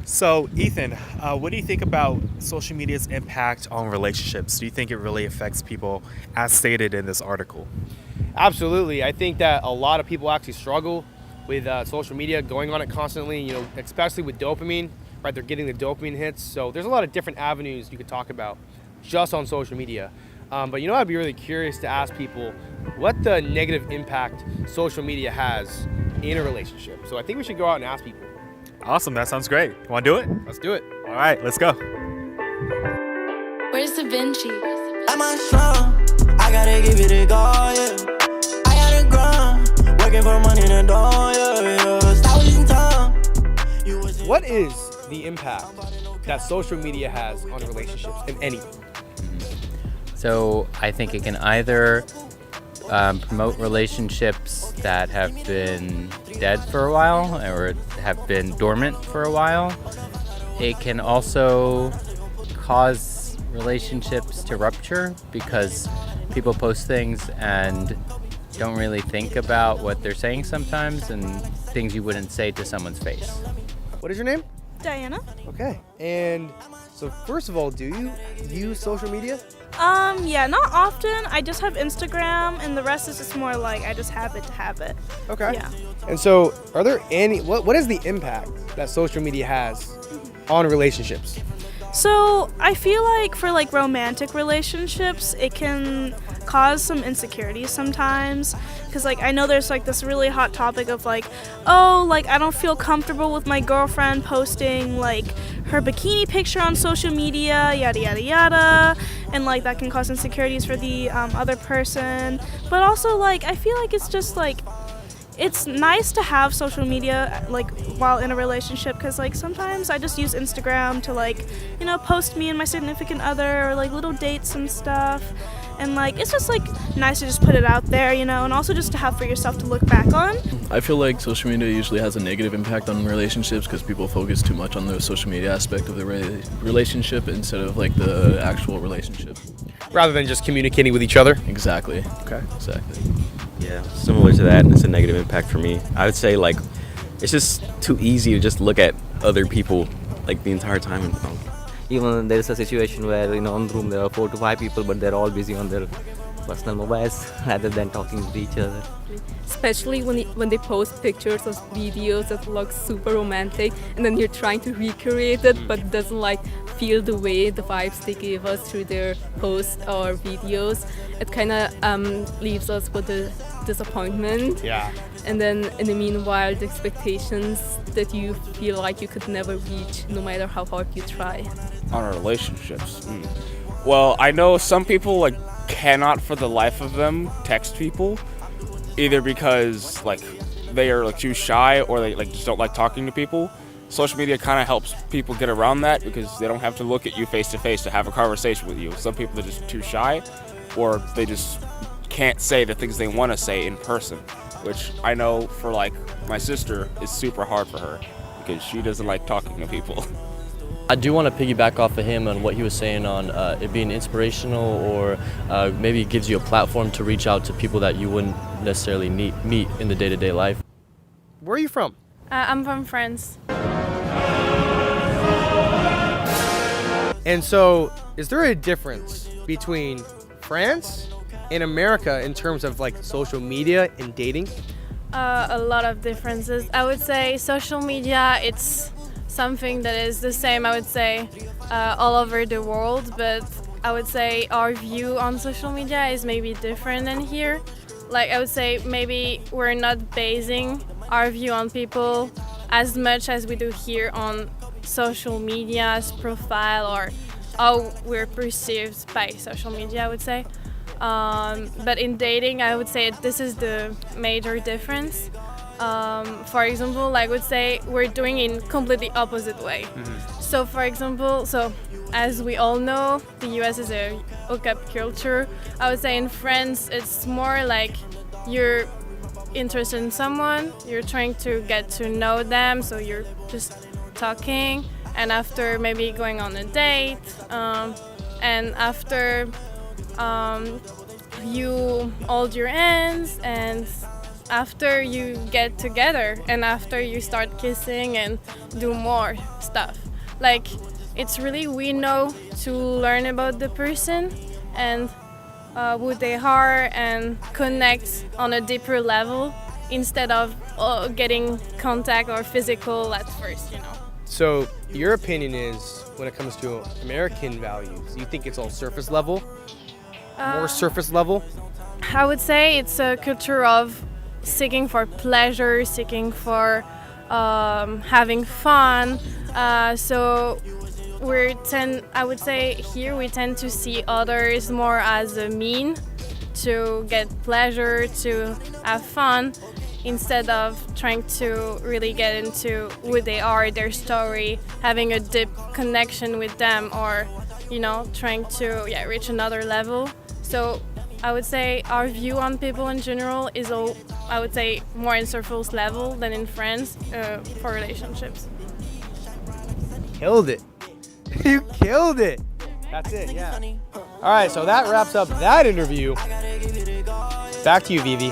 So, Ethan, what do you think about social media's impact on relationships? Do you think it really affects people as stated in this article? Absolutely. I think that a lot of people actually struggle with social media, going on it constantly, especially with dopamine, right? They're getting the dopamine hits. So there's a lot of different avenues you could talk about just on social media. But I'd be really curious to ask people what the negative impact social media has in a relationship. So I think we should go out and ask people. Awesome, that sounds great. You want to do it? Let's do it. All right, let's go. Where's Da Vinci? Am I strong? I gotta give it a go, yeah. I gotta grind, working for money in the door, yeah. Stop wasting time. What is the impact that social media has on relationships, if any? So I think it can either promote relationships that have been dead for a while or have been dormant for a while. It can also cause relationships to rupture because people post things and don't really think about what they're saying sometimes, and things you wouldn't say to someone's face. What is your name? Diana? Okay. And so first of all, do you use social media? Yeah, not often. I just have Instagram, and the rest is just more like I just have it to have it. Okay. Yeah. And so are there what is the impact that social media has on relationships? So I feel like for like romantic relationships, it can cause some insecurities sometimes. Because like I know there's like this really hot topic of like, oh, like I don't feel comfortable with my girlfriend posting like her bikini picture on social media, yada yada yada, and like that can cause insecurities for the other person. But also like I feel like it's just like it's nice to have social media like while in a relationship, because like sometimes I just use Instagram to like post me and my significant other or like little dates and stuff, and like it's just like nice to just put it out there, and also just to have for yourself to look back on. I feel like social media usually has a negative impact on relationships because people focus too much on the social media aspect of the relationship instead of like the actual relationship. Rather than just communicating with each other? Exactly. Okay. Exactly. Yeah, similar to that, it's a negative impact for me. I would say like it's just too easy to just look at other people like the entire time. And, Even there is a situation where in the room there are 4 to 5 people, but they're all busy on their personal mobiles rather than talking to each other. Especially when they post pictures or videos that look super romantic, and then you're trying to recreate it, but it doesn't like feel the way the vibes they give us through their posts or videos. It kind of leaves us with a disappointment. Yeah. And then in the meanwhile, the expectations that you feel like you could never reach, no matter how hard you try. On our relationships. Well, I know some people like cannot for the life of them text people, either because like they are like too shy or they like just don't like talking to people. Social media kind of helps people get around that because they don't have to look at you face to face to have a conversation with you. Some people are just too shy, or they just can't say the things they want to say in person, which I know for like my sister is super hard for her because she doesn't like talking to people. I do want to piggyback off of him on what he was saying on it being inspirational, or maybe it gives you a platform to reach out to people that you wouldn't necessarily meet in the day-to-day life. Where are you from? I'm from France. And so is there a difference between France and America in terms of like social media and dating? A lot of differences. I would say social media, it's something that is the same, I would say, all over the world, but I would say our view on social media is maybe different than here. Like I would say maybe we're not basing our view on people as much as we do here on social media's profile or how we're perceived by social media, I would say. But in dating, I would say this is the major difference. For example, I would say we're doing in completely opposite way. So for example, as we all know, the US is a hookup culture. I would say in France, it's more like you're interested in someone, you're trying to get to know them, so you're just talking, and after maybe going on a date, and after you hold your hands and after you get together and after you start kissing and do more stuff. Like, it's really we know to learn about the person and who they are and connect on a deeper level instead of getting contact or physical at first, you know. So your opinion is, when it comes to American values, you think it's all surface level? More surface level? I would say it's a culture of seeking for pleasure, seeking for having fun. So I would say here we tend to see others more as a mean to get pleasure, to have fun, instead of trying to really get into who they are, their story, having a deep connection with them, or, you know, trying to reach another level. So I would say our view on people in general is I would say more in surface level than in France for relationships. Killed it. You killed it. That's it, yeah. All right, so that wraps up that interview. Back to you, Vivi.